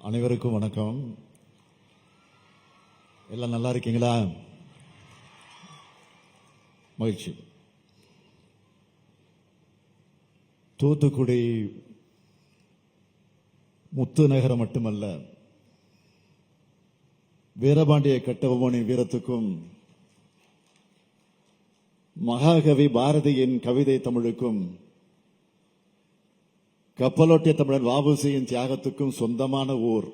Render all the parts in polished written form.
அனைவருக்கும் வணக்கம். எல்லாம் நல்லா இருக்கீங்களா? மகிழ்ச்சி. தூத்துக்குடி முத்து நகரம் மட்டுமல்ல, வீரபாண்டிய கட்டபொம்மனின் வீரத்துக்கும் மகாகவி பாரதியின் கவிதை தமிழுக்கும் கப்பலோட்டிய தமிழன் வ.உ.சி.யின் தியாகத்துக்கும் சொந்தமான ஊர்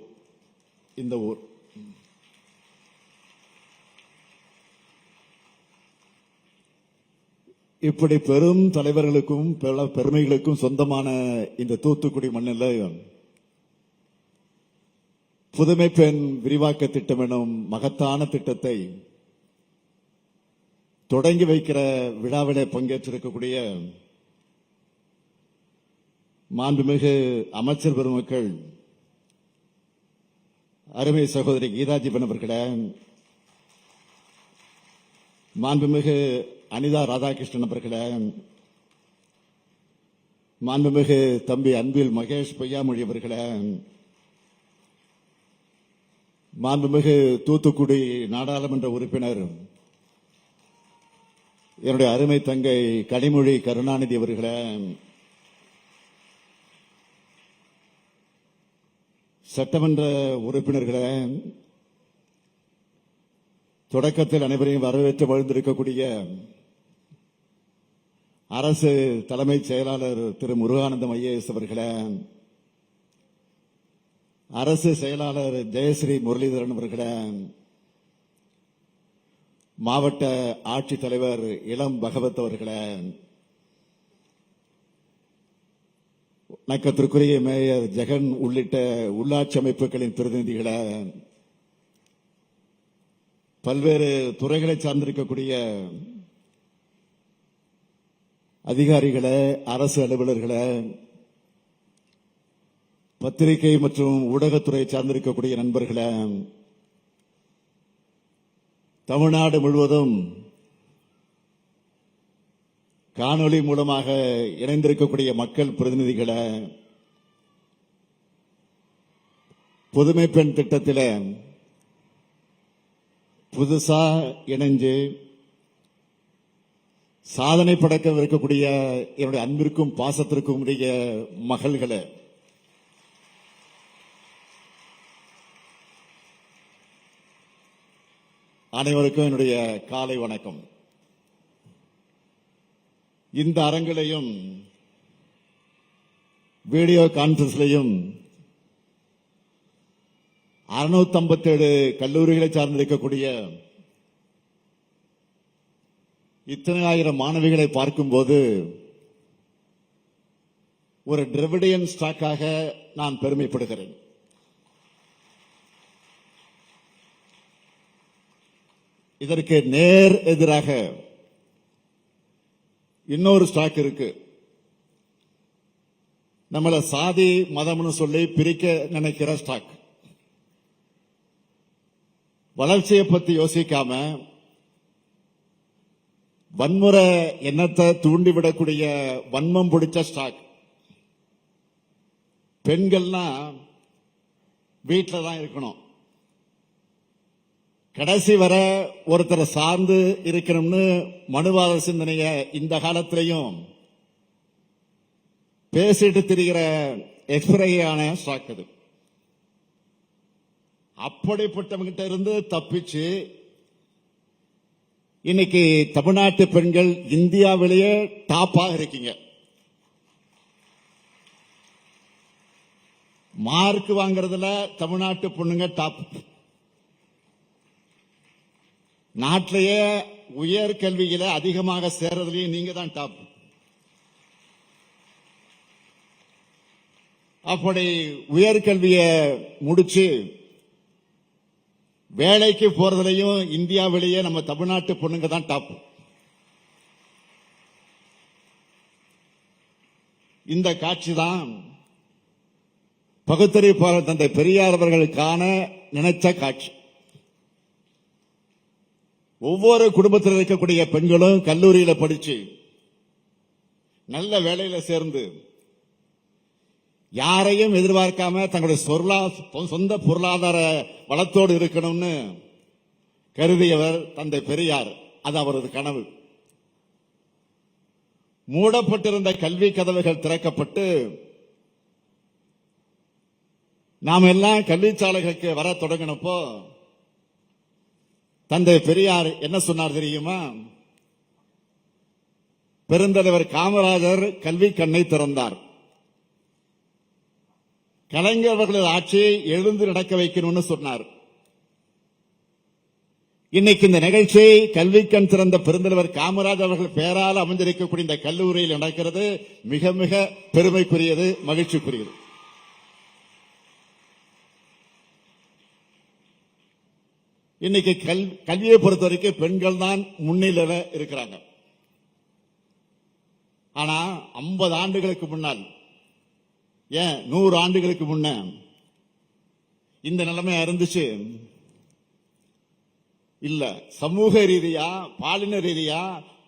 இந்த ஊர். இப்படி பெரும் தலைவர்களுக்கும் பல பெருமைகளுக்கும் சொந்தமான இந்த தூத்துக்குடி மண்ணில் புதுமை பெண் விரிவாக்க திட்டம் எனும் மகத்தான திட்டத்தை தொடங்கி வைக்கிற விழாவிலே பங்கேற்றிருக்கக்கூடிய மாண்புமிகு அமைச்சர் பெருமக்கள், அருமை சகோதரி கீதாஜீவன் அவர்களே, மாண்புமிகு அனிதா ராதாகிருஷ்ணன் அவர்களே, மாண்புமிகு தம்பி அன்பில் மகேஷ் பொய்யாமொழி அவர்களே, மாண்புமிகு தூத்துக்குடி நாடாளுமன்ற உறுப்பினர் என்னுடைய அருமை தங்கை கனிமொழி கருணாநிதி அவர்களே, சட்டமன்ற உறுப்பினர்களே, தொடக்கத்தில் அனைவரையும் வரவேற்று வாழ்ந்திருக்கக்கூடிய அரசு தலைமைச் செயலாளர் திரு முருகானந்தம் ஐஏஎஸ் அவர்களே, அரசு செயலாளர் ஜெயஸ்ரீ முரளிதரன் அவர்களே, மாவட்ட ஆட்சித்தலைவர் இளம் பகவத் அவர்களே, வணக்கத்திற்குரிய மேயர் ஜெகன் உள்ளிட்ட உள்ளாட்சி அமைப்புகளின் பிரதிநிதிகளே, பல்வேறு துறைகளை சார்ந்திருக்கக்கூடிய அதிகாரிகளே, அரசு அலுவலர்களே, பத்திரிகை மற்றும் ஊடகத்துறை சார்ந்திருக்கக்கூடிய நண்பர்களே, தமிழ்நாடு முழுவதும் காணொலி மூலமாக இணைந்திருக்கக்கூடிய மக்கள் பிரதிநிதிகளே, புதுமை பெண் திட்டத்தில் புதுசா இணைஞ்சு சாதனை படைக்க இருக்கக்கூடிய என்னுடைய அன்பிற்கும் பாசத்திற்கும் உடைய மகள்களே, அனைவருக்கும் என்னுடைய காலை வணக்கம். இந்த அரங்கிலையும் வீடியோ கான்பரன்ஸ்லையும் 657 கல்லூரிகளை சார்ந்திருக்கக்கூடிய இத்தனை ஆயிரம் மாணவிகளை பார்க்கும்போது ஒரு டிராவிடியன் ஸ்டாக்காக நான் பெருமைப்படுகிறேன். இதற்கு நேர் எதிராக இன்னொரு ஸ்டாக் இருக்கு. நம்மள சாதி மதம்னு சொல்லி பிரிக்க நினைக்கிற ஸ்டாக். வளர்ச்சியை பத்தி யோசிக்காம வன்முறை எண்ணத்தை தூண்டிவிடக்கூடிய வன்மம் பிடிச்ச ஸ்டாக். பெண்கள்னா வீட்டில் தான் இருக்கணும், கடைசி வர ஒருத்தரை சார்ந்து இருக்கணும்னு மனுவாத சிந்தனைய இந்த காலத்திலையும் பேசிட்டு திரிகிற எக்ஸ்பிரையான ஸ்டாக் அது. அப்படிப்பட்டவங்கிட்ட இருந்து தப்பிச்சு இன்னைக்கு தமிழ்நாட்டு பெண்கள் இந்தியாவிலேயே டாப்பாக இருக்கீங்க. மார்க் வாங்கறதுல தமிழ்நாட்டு பொண்ணுங்க டாப். நாட்டிலேயே உயர் கல்வியில அதிகமாக சேர்றதுலயும் நீங்க தான் டாப். அப்படி உயர்கல்வியை முடிச்சு வேலைக்கு போறதுலயும் இந்தியாவிலேயே நம்ம தமிழ்நாட்டு பொண்ணுங்க தான் டாப். இந்த காட்சி தான் பகுத்தறிவாளர் தந்தை பெரியார் அவர்கள் காண நினைச்ச காட்சி. ஒவ்வொரு குடும்பத்தில் இருக்கக்கூடிய பெண்களும் கல்லூரியில படிச்சு நல்ல வேலையில சேர்ந்து யாரையும் எதிர்பார்க்காம தங்களுடைய சொந்த பொருளாதார வளத்தோடு இருக்கணும்னு கருதியவர் தந்தை பெரியார். அது அவரது கனவு. மூடப்பட்டிருந்த கல்வி கதவுகள் திறக்கப்பட்டு நாம் எல்லாம் கல்விச்சாலைகளுக்கு வர தொடங்கினப்போ தந்தை பெரியார் என்ன சொன்னார் தெரியுமா? பெருந்தலைவர் காமராஜர் கல்வி கண்ணை திறந்தார். கலைஞர் அவர்களது ஆட்சியை எழுந்து நடக்க வைக்கணும்னு சொன்னார். இன்னைக்கு இந்த நிகழ்ச்சியை கல்வி கண் திறந்த பெருந்தலைவர் காமராஜர் அவர்கள் பெயரால் அமைந்திருக்கக்கூடிய இந்த கல்லூரியில் நடக்கிறது மிக மிக பெருமைக்குரியது, மகிழ்ச்சிக்குரியது. இன்னைக்கு கல்வியை பொறுத்த வரைக்கும் பெண்கள் தான் முன்னிலையில இருக்கிறாங்க. ஆனா 50 ஆண்டுகளுக்கு முன்னால், ஏன் 100 ஆண்டுகளுக்கு முன்ன இந்த நிலைமையா இருந்துச்சு? இல்ல. சமூக ரீதியா, பாலின ரீதியா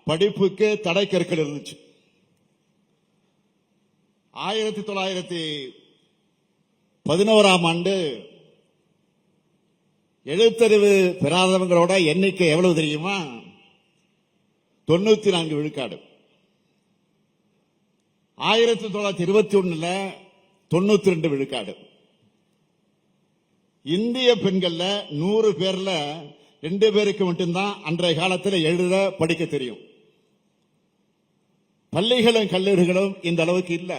படிப்புக்கு தடை கற்கள் இருந்துச்சு. 1911ஆம் ஆண்டு எழுத்தறிவு பெறாதவங்களோட எண்ணிக்கை எவ்வளவு தெரியுமா? 94 விழுக்காடு. 1921 92 விழுக்காடு. இந்திய பெண்கள்ல 100 பேர்ல 2 பேருக்கு மட்டும்தான் அன்றைய காலத்தில் எழுத படிக்க தெரியும். பள்ளிகளும் கல்லூரிகளும் இந்த அளவுக்கு இல்ல.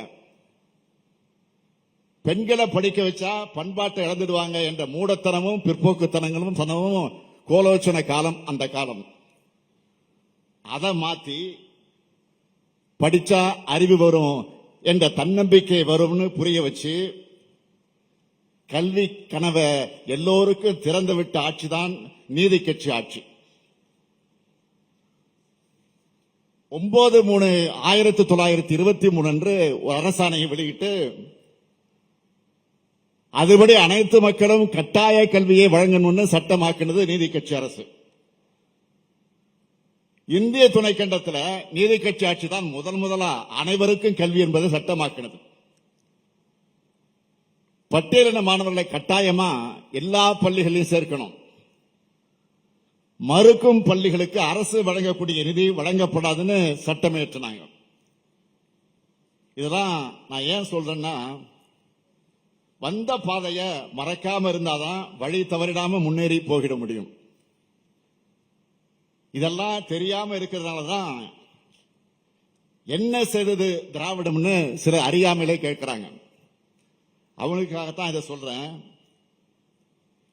பெண்களை படிக்க வச்சா பண்பாட்டை இழந்துடுவாங்க என்ற மூடத்தனமும் பிற்போக்குத்தனங்களும் சனமும் கோலோச்சன காலம் அந்த காலம். அதை மாத்தி படிச்சா அறிவு வரும் என்ற தன்னம்பிக்கை வரும்னு புரிய வச்சு கல்வி கனவை எல்லோருக்கும் திறந்து விட்ட ஆட்சிதான் நீதி கட்சி ஆட்சி. 9/3/1923 அன்று ஒரு அரசாணையை வெளியிட்டு அதுபடி அனைத்து மக்களும் கட்டாய கல்வியை வழங்கணும்னு சட்டமாக்கினது நீதி கட்சி அரசு. இந்திய துணைக்கண்டத்தில் நீதி கட்சி ஆட்சி தான் முதலா அனைவருக்கும் கல்வி என்பது சட்டமாக்கினது. பட்டியலின மாணவர்களை கட்டாயமா எல்லா பள்ளிகளையும் சேர்க்கணும். மறுக்கும் பள்ளிகளுக்கு அரசு வழங்கக்கூடிய நிதி வழங்கப்படாதுன்னு சட்டமேற்றினாங்க. இதெல்லாம் நான் ஏன் சொல்றேன்னா, வந்த பாதைய மறக்காம இருந்தாதான் வழி தவறிடாம முன்னேறி போகிட முடியும். இதெல்லாம் தெரியாம இருக்கிறதுனாலதான் என்ன செய்தது திராவிடம்னு சில அறியாமலே கேட்கிறாங்க. அவனுக்காகத்தான் இதை சொல்றேன்.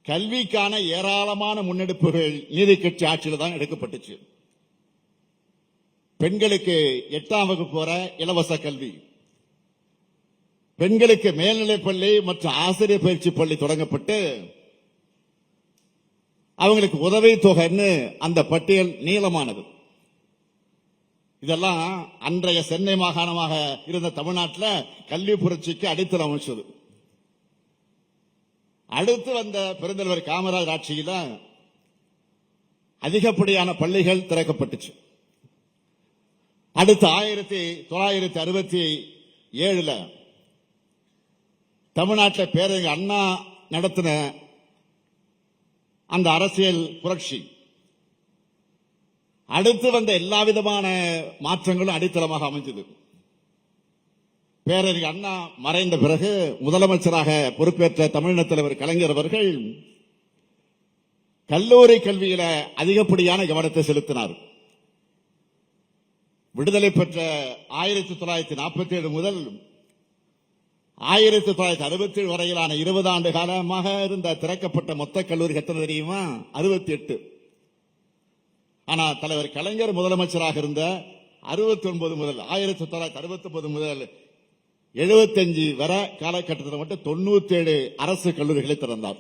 கல்விக்கான ஏராளமான முன்னெடுப்புகள் நீதி கட்சி ஆட்சியில் தான் எடுக்கப்பட்டுச்சு. பெண்களுக்கு 8ஆம் வகுப்பு வரை இலவச கல்வி, பெண்களுக்கு மேல்நிலைப் பள்ளி மற்றும் ஆசிரியர் பயிற்சி பள்ளி தொடங்கப்பட்டு அவங்களுக்கு உதவி தொகைன்னு அந்த பட்டியல் நீளமானது. இதெல்லாம் அன்றைய சென்னை மாகாணமாக இருந்த தமிழ்நாட்டில் கல்வி புரட்சிக்கு அடித்தளம் அமைச்சது. அடுத்து வந்த பெருந்தலைவர் காமராஜர் ஆட்சியில் அதிகப்படியான பள்ளிகள் திறக்கப்பட்டுச்சு. அடுத்து 1967 தமிழ்நாட்டில் பேரறிஞர் அண்ணா நடத்தின அந்த அரசியல் புரட்சி, அடுத்து வந்த எல்லா விதமான மாற்றங்களும் அடித்தளமாக அமைந்தது. பேரறிஞர் அண்ணா மறைந்த பிறகு முதலமைச்சராக பொறுப்பேற்ற தமிழின தலைவர் கலைஞர் அவர்கள் கல்லூரி கல்வியில அதிகப்படியான கவனத்தை செலுத்தினார். விடுதலை பெற்ற 1947 முதல் 1967 வரையிலான 20 ஆண்டு காலமாக இருந்த திறக்கப்பட்ட மொத்த கல்லூரி எத்தனை தெரியுமா? 68. ஆனா தலைவர் கலைஞர் முதலமைச்சராக இருந்த 69 முதல் 1969 முதல் 75 வரை காலகட்டத்தில் மட்டும் 97 அரசு கல்லூரிகளை திறந்தார்.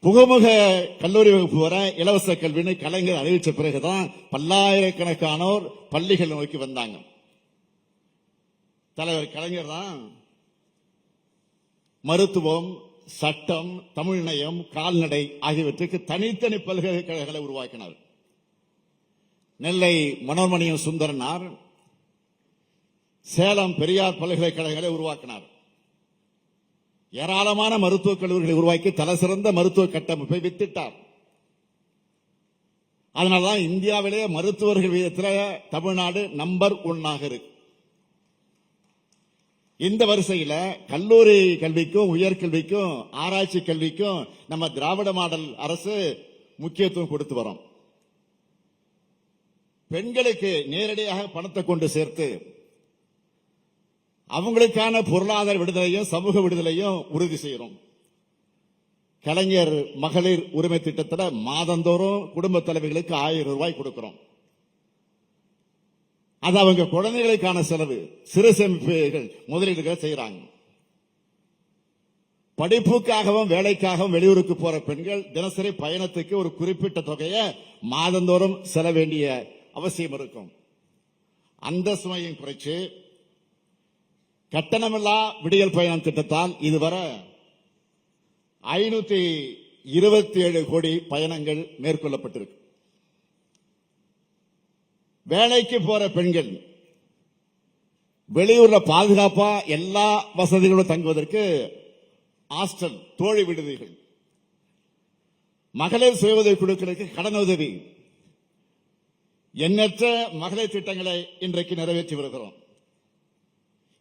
புகுமுக கல்லூரி வகுப்பு வரை இலவச கல்வின்னு கலைஞர் அறிவித்த பிறகுதான் பல்லாயிரக்கணக்கானோர் பள்ளிகள் நோக்கி வந்தாங்க. தலைவர் கலைஞர் தான் மருத்துவம், சட்டம், தமிழ்நயம், கால்நடை ஆகியவற்றுக்கு தனித்தனி பல்கலைக்கழகங்களை உருவாக்கினார். நெல்லை மனோன்மணியம் சுந்தரனார், சேலம் பெரியார் பல்கலைக்கழகங்களை உருவாக்கினார். ஏராளமான மருத்துவக் கல்லூரிகளை உருவாக்கி தலைசிறந்த மருத்துவ கட்டமைப்பை வித்திட்டார். அதனால்தான் இந்தியாவிலேயே மருத்துவர்கள் வீதத்தில் தமிழ்நாடு நம்பர் 1 இருக்கு. இந்த வரிசையில கல்லூரி கல்விக்கும் உயர்கல்விக்கும் ஆராய்ச்சி கல்விக்கும் நம்ம திராவிட மாடல் அரசு முக்கியத்துவம் கொடுத்து வரோம். பெண்களுக்கு நேரடியாக பணத்தை கொண்டு சேர்த்து அவங்களுக்கான பொருளாதார விடுதலையும் சமூக விடுதலையும் உறுதி செய்யறோம். கலைஞர் மகளிர் உரிமை திட்டத்தில் மாதந்தோறும் குடும்ப தலைவிகளுக்கு 1000 ரூபாய் கொடுக்கிறோம். அது அவங்க குழந்தைகளுக்கான செலவு, சிறு சேமிப்புகள், முதலீடுகளை செய்யறாங்க. படிப்புக்காகவும் வேலைக்காகவும் வெளியூருக்கு போற பெண்கள் தினசரி பயணத்துக்கு ஒரு குறிப்பிட்ட தொகையை மாதந்தோறும் செல்ல வேண்டிய அவசியம் இருக்கும். அந்த சுமையை குறைச்சு கட்டணமில்லா விடியல் பயணம் திட்டத்தால் இதுவரை 527 கோடி பயணங்கள் மேற்கொள்ளப்பட்டிருக்கு. வேலைக்கு போற பெண்கள் வெளியூர்ல பாதுகாப்பா எல்லா வசதிகளோடு தங்குவதற்கு ஹாஸ்டல், தோழி விடுதிகள், மகளிர் சுய உதவி குழுக்களுக்கு கடன் உதவி, எண்ணற்ற மகளிர் திட்டங்களை இன்றைக்கு நிறைவேற்றி வருகிறோம்.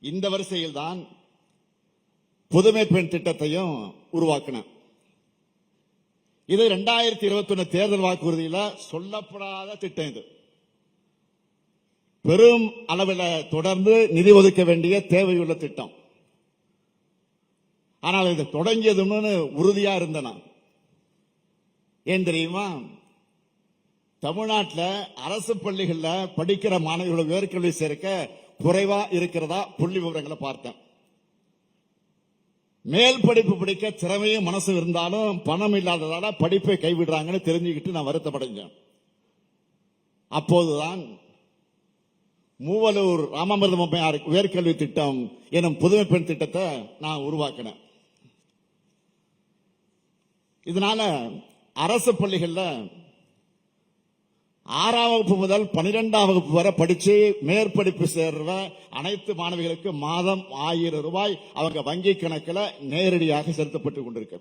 இந்த வரிசையில் தான் புதுமை பெண் திட்டத்தையும் உருவாக்கினோம். இது 2021 தேர்தல் வாக்குறுதியில் சொல்லப்படாத திட்டம். இது பெரும் அளவில் தொடர்ந்து நிதி ஒதுக்க வேண்டிய தேவையுள்ள திட்டம். ஆனால் இது தொடங்கியதுன்னு உறுதியா இருந்தன. ஏன் தெரியுமா? தமிழ்நாட்டில் அரசு பள்ளிகளில் படிக்கிற மாணவர்கள் உயர்கல்வி சேர்க்க குறைவா இருக்கிறதா புள்ளி விவரங்களை பார்த்தேன். மேல் படிப்பு படிக்க திறமையும் மனசு இருந்தாலும் பணம் இல்லாததால படிப்பை கைவிடுறாங்கன்னு தெரிஞ்சுக்கிட்டு நான் வருத்தப்படைஞ்சேன். அப்போதுதான் மூவலூர் ராமாமிர்தம் அம்மையார் உயர்கல்வி திட்டம் எனும் புதுமை பெண் திட்டத்தை நான் உருவாக்கினேன். இதனால அரசு பள்ளிகளில் 6ஆம் வகுப்பு முதல் 12ஆம் வகுப்பு வரை படிச்சு மேற்படிப்பு சேர்ற அனைத்து மாணவிகளுக்கு மாதம் 1000 ரூபாய் அவங்க வங்கி கணக்கில் நேரடியாக செலுத்தப்பட்டுக் கொண்டிருக்கு.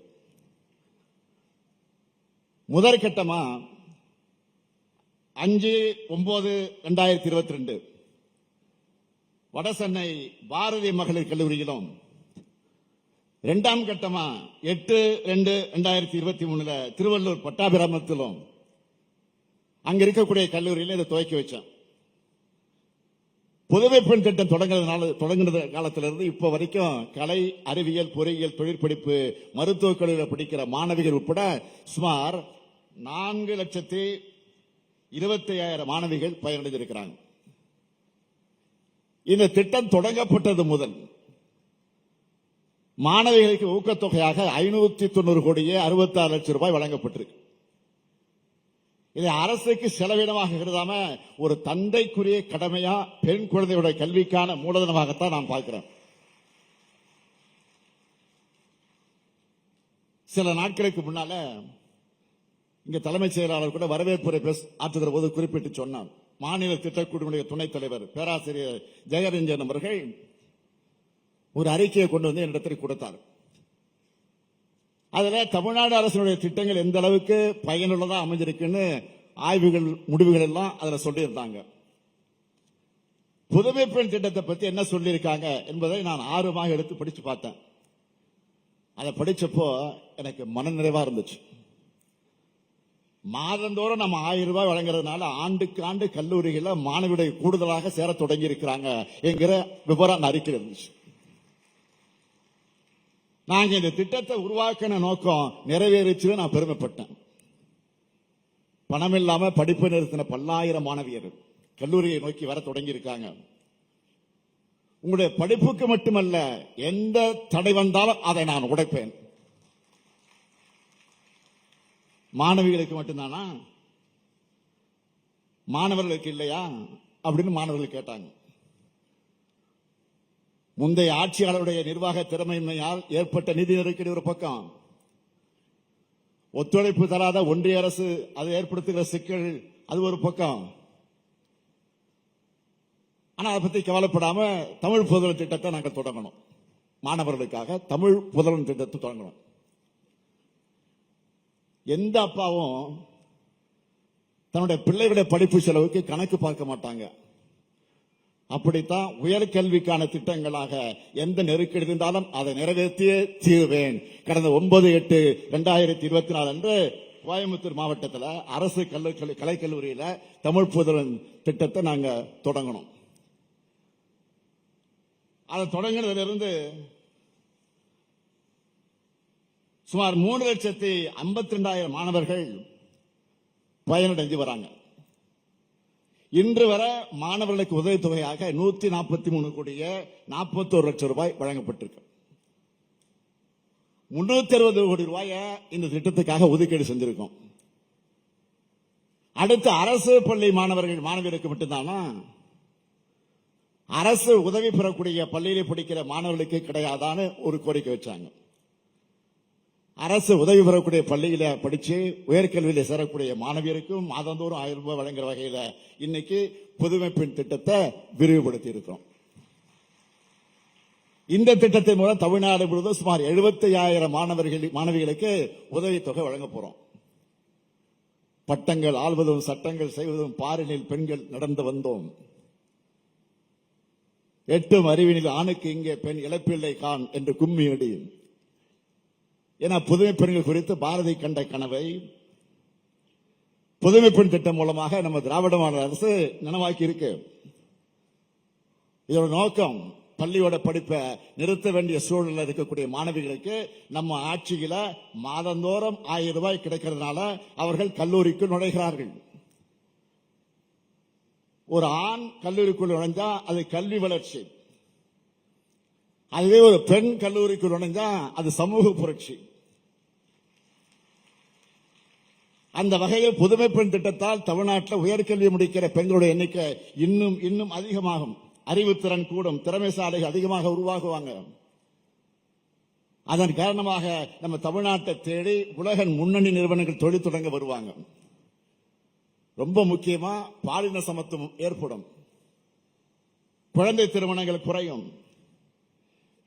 முதற்கட்டமா 5/9/2022 வடசென்னை பாரதி மகளிர் கல்லூரியிலும், 2ஆம் கட்டமா 8/2/2023 திருவள்ளூர் பட்டாபிராமத்திலும் அங்க இருக்கக்கூடிய கல்லூரியில் இதை துவக்கி வச்சேன். புதுமை பெண் திட்டம் தொடங்குறது காலத்திலிருந்து இப்ப வரைக்கும் கலை, அறிவியல், பொறியியல், தொழிற்படிப்பு, மருத்துவக் கல்லூரியில் படிக்கிற மாணவிகள் உட்பட சுமார் 4,25,000 மாணவிகள் பயனடைந்திருக்கிறாங்க. இந்த திட்டம் தொடங்கப்பட்டது முதல் மாணவிகளுக்கு ஊக்கத்தொகையாக 590 கோடியே 66 லட்சம் ரூபாய் வழங்கப்பட்டிருக்கு. இதை அரசுக்கு செலவினமாக கருதாம ஒரு தந்தைக்குரிய கடமையா பெண் குழந்தையோட கல்விக்கான மூலதனமாகத்தான் நான் பார்க்கிறேன். சில நாட்களுக்கு முன்னால இங்க தலைமைச் செயலாளர் கூட வரவேற்புரை ஆற்றுகிற போது குறிப்பிட்டு சொன்னார். மாநில திட்டக்குழுவுடைய துணைத் தலைவர் பேராசிரியர் ஜெயரஞ்சன் அவர்கள் ஒரு அறிக்கையை கொண்டு வந்து என்னிடத்தில் கொடுத்தார். அதுல தமிழ்நாடு அரசினுடைய திட்டங்கள் எந்த அளவுக்கு பயனுள்ளதா அமைஞ்சிருக்குன்னு ஆய்வுகள் முடிவுகள் எல்லாம் அதுல சொல்லியிருந்தாங்க. புதுமை பெண் திட்டத்தை பத்தி என்ன சொல்லியிருக்காங்க என்பதை நான் ஆர்வமாக எடுத்து படிச்சு பார்த்தேன். அதை படிச்சப்போ எனக்கு மனநிறைவா இருந்துச்சு. மாதந்தோறும் நம்ம 1000 ரூபாய் வழங்குறதுனால ஆண்டுக்கு ஆண்டு கல்லூரிகளில் மாணவிகளை கூடுதலாக சேர தொடங்கி இருக்கிறாங்க என்கிற விவரம் அறிக்கை இருந்துச்சு. நாங்க இந்த திட்டத்தை உருவாக்கின நோக்கம் நிறைவேறிச்சு, நான் பெருமைப்பட்டேன். பணம் இல்லாம படிப்பு நிறுத்தின பல்லாயிரம் மாணவியர்கள் கல்லூரியை நோக்கி வர தொடங்கி இருக்காங்க. உங்களுடைய படிப்புக்கு மட்டுமல்ல, எந்த தடை வந்தாலும் அதை நான் உடைப்பேன். மாணவிகளுக்கு மட்டும்தானா, மாணவர்களுக்கு இல்லையா அப்படின்னு மாணவர்கள் கேட்டாங்க. முந்தைய ஆட்சியாளருடைய நிர்வாக திறமையின்மையால் ஏற்பட்ட நிதி நெருக்கடி ஒரு பக்கம், ஒத்துழைப்பு தராத ஒன்றிய அரசு அது ஏற்படுத்துகிற சிக்கல் அது ஒரு பக்கம், ஆனா அதை பத்தி கவலைப்படாம தமிழ் புதல்வன் திட்டத்தை நாங்கள் தொடங்கணும். மாணவர்களுக்காக தமிழ் புதல்வன் திட்டத்தை தொடங்கணும். எந்த அப்பாவும் தன்னுடைய பிள்ளைகளுடைய படிப்பு செலவுக்கு கணக்கு பார்க்க மாட்டாங்க. அப்படித்தான் உயர்கல்விக்கான திட்டங்களாக எந்த நெருக்கடி இருந்தாலும் அதை நிறைவேற்றியே தீருவேன். கடந்த 9/8/2024 அன்று கோயம்புத்தூர் மாவட்டத்தில் அரசு கலைக்கல்லூரியில தமிழ் புதல்வன் திட்டத்தை நாங்க தொடங்கணும். அதை தொடங்கினதிலிருந்து சுமார் 3,52,000 மாணவர்கள் பயனடைஞ்சு வராங்க. இன்று வரை மாணவர்களுக்கு உதவித்தொகையாக 143 கோடியே 41 லட்சம் ரூபாய் வழங்கப்பட்டிருக்கு. 360 கோடி ரூபாயை இந்த திட்டத்துக்காக ஒதுக்கீடு செஞ்சிருக்கோம். அடுத்து அரசு பள்ளி மாணவியருக்கு மட்டும்தானா? அரசு உதவி பெறக்கூடிய பள்ளியிலே படிக்கிற மாணவர்களுக்கு கிடையாதான்னு ஒரு கோரிக்கை வச்சாங்க. அரசு உதவி பெறக்கூடிய பள்ளியில படிச்சு உயர்கல்வியில சேரக்கூடிய மாணவியருக்கும் மாதந்தோறும் 1000 ரூபாய் வழங்குற வகையில இன்னைக்கு புதுமை பெண் திட்டத்தை விரிவுபடுத்தி இருக்கிறோம். இந்த திட்டத்தின் மூலம் தமிழ்நாடு முழுவதும் சுமார் 75,000 மாணவிகளுக்கு உதவித்தொகை வழங்க போறோம். பட்டங்கள் ஆள்வதும் சட்டங்கள் செய்வதும் பாரினில் பெண்கள் நடந்து வந்தோம். 8 அறிவினில் ஆணுக்கு இங்கே பெண் இழப்பில்லை கான் என்று கும்மியடி என புதுமை பெண்கள் குறித்து பாரதி கண்ட கனவை புதுமை பெண் திட்டம் மூலமாக நம்ம திராவிட மாடல் அரசு நனவாக்கி இருக்கு. இதோட நோக்கம் பள்ளியோட படிப்பை நிறுத்த வேண்டிய சூழலில் இருக்கக்கூடிய மாணவிகளுக்கு நம்ம ஆட்சியில மாதந்தோறும் 1000 ரூபாய் கிடைக்கிறதுனால அவர்கள் கல்லூரிக்கு நுழைகிறார்கள். ஒரு ஆண் கல்லூரிக்குள் நுழைஞ்சா அது கல்வி வளர்ச்சி, அதுவே ஒரு பெண் கல்லூரிக்கு நுழைஞ்சா அது சமூக புரட்சி. அந்த வகையில் புதுமை பெண் திட்டத்தால் தமிழ்நாட்டில் உயர்கல்வி முடிக்கிற பெண்களுடைய எண்ணிக்கை இன்னும் இன்னும் அதிகமாகும். அறிவுத்திறன் கூடும், திறமைசாலைகள் அதிகமாக உருவாகுவாங்க. அதன் காரணமாக நம்ம தமிழ்நாட்டை தேடி உலக முன்னணி நிறுவனங்கள் தொழில் தொடங்க வருவாங்க. ரொம்ப முக்கியமா பாலின சமத்துவம் ஏற்படும், குழந்தை திருமணங்கள் குறையும்,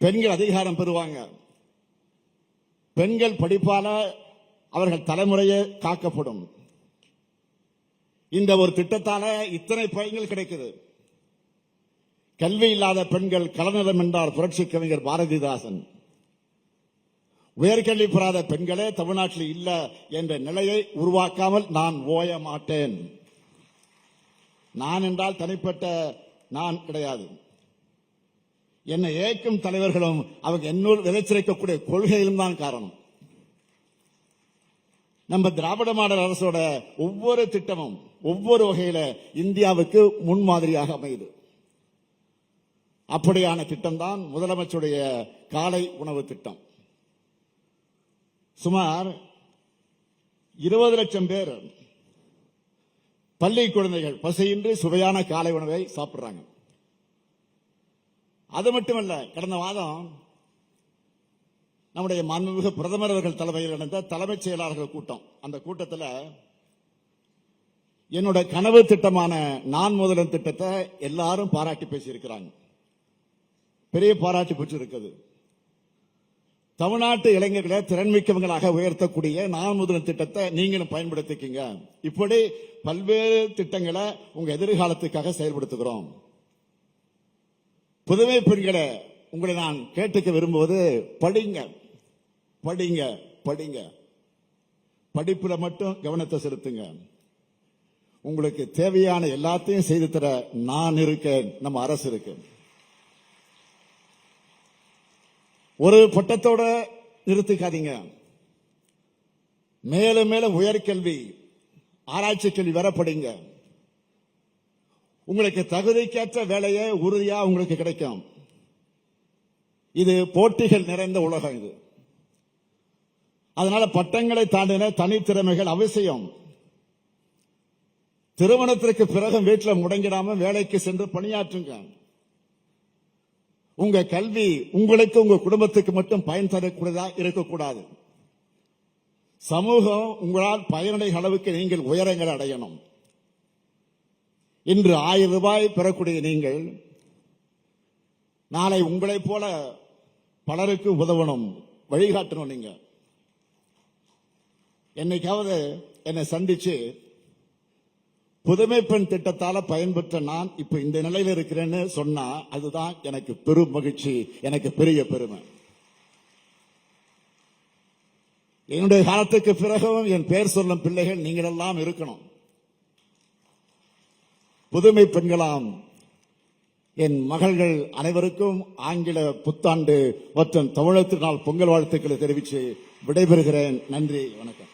பெண்கள் அதிகாரம் பெறுவாங்க, பெண்கள் படிப்பால அவர்கள் தலைமுறையே காக்கப்படும். இந்த ஒரு திட்டத்தால இத்தனை பயன்கள் கிடைக்குது. கல்வி இல்லாத பெண்கள் கலநலம் என்றார் புரட்சி கவிஞர் பாரதிதாசன். உயர்கல்வி பெறாத பெண்களே தமிழ்நாட்டில் இல்ல என்ற நிலையை உருவாக்காமல் நான் ஓய மாட்டேன். நான் என்றால் தனிப்பட்ட நான் கிடையாது. என்னை ஏற்கும் தலைவர்களும் அவங்க என்னுள் விதைச்சிருக்கக்கூடிய கொள்கையிலும் தான் காரணம். நம்ம திராவிட மாடல் அரசோட ஒவ்வொரு திட்டமும் ஒவ்வொரு வகையில இந்தியாவுக்கு முன்மாதிரியாக அமையுது. அப்படியான திட்டம் தான் முதலமைச்சருடைய காலை உணவு திட்டம். சுமார் 20 லட்சம் பேர் பள்ளி குழந்தைகள் பசியின்றி சுவையான காலை உணவை சாப்பிடுறாங்க. அது மட்டுமல்ல, கடந்த மாதம் நம்முடைய மாண்புமிகு பிரதமர் அவர்கள் தலைமையில் நடந்த தலைமைச் செயலாளர்கள் கூட்டம். அந்த கூட்டத்தில் என்னோட கனவு திட்டமான நான் முதல்வன் திட்டத்தை எல்லாரும் பாராட்டி பேசியிருக்கிறாங்க. பெரிய பாராட்டு பெற்றிருக்கிறது. தமிழ்நாட்டு இளைஞர்களை திறன்மிக்கவங்களாக உயர்த்தக்கூடிய நான் முதல்வன் திட்டத்தை நீங்களும் பயன்படுத்திக்கீங்க. இப்படி பல்வேறு திட்டங்களை உங்க எதிர்காலத்துக்காக செயல்படுத்துகிறோம். புதுமை பெண்களை உங்களை நான் கேட்டுக்க விரும்புவது, படிங்க படிங்க படிங்க, படிப்புல மட்டும் கவனத்தை செலுத்துங்க. உங்களுக்கு தேவையான எல்லாத்தையும் செய்து தர நான் இருக்கேன், நம்ம அரசு இருக்கு. ஒரு பட்டத்தோட நிறுத்திக்காதீங்க. மேலும் மேலும் உயர்கல்வி ஆராய்ச்சி கல்வி வர படிங்க. உங்களுக்கு தகுதிக்கேற்ற வேலையை உறுதியா உங்களுக்கு கிடைக்கும். இது போட்டிகள் நிறைந்த உலகம். இது அதனால பட்டங்களை தாண்டின தனித்திறமைகள் அவசியம். திருமணத்திற்கு பிறகு வீட்டில் முடங்கிடாம வேலைக்கு சென்று பணியாற்றுங்க. உங்க கல்வி உங்களுக்கு உங்க குடும்பத்துக்கு மட்டும் பயன் தரக்கூடியதா இருக்கக்கூடாது. சமூகம் உங்களால் பயனடைய அளவுக்கு நீங்கள் உயரங்கள் அடையணும். இன்று 1000 ரூபாய் பெறக்கூடிய நீங்கள் நாளை உங்களைப் போல பலருக்கு உதவணும், வழிகாட்டணும். நீங்க என்னைக்காவது என்னை சந்திச்சு புதுமை பெண் திட்டத்தால பயன்பெற்ற நான் இப்ப இந்த நிலையில இருக்கிறேன்னு சொன்னா அதுதான் எனக்கு பெரும் மகிழ்ச்சி, எனக்கு பெரிய பெருமை. என்னுடைய காலத்துக்கு பிறகும் என் பெயர் சொல்லும் பிள்ளைகள் நீங்கள் எல்லாம் இருக்கணும். புதுமை பெண்களாம் என் மகள்கள் அனைவருக்கும் ஆங்கில புத்தாண்டு மற்றும் தமிழர் திருநாள் பொங்கல் வாழ்த்துக்களை தெரிவித்து விடைபெறுகிறேன். நன்றி, வணக்கம்.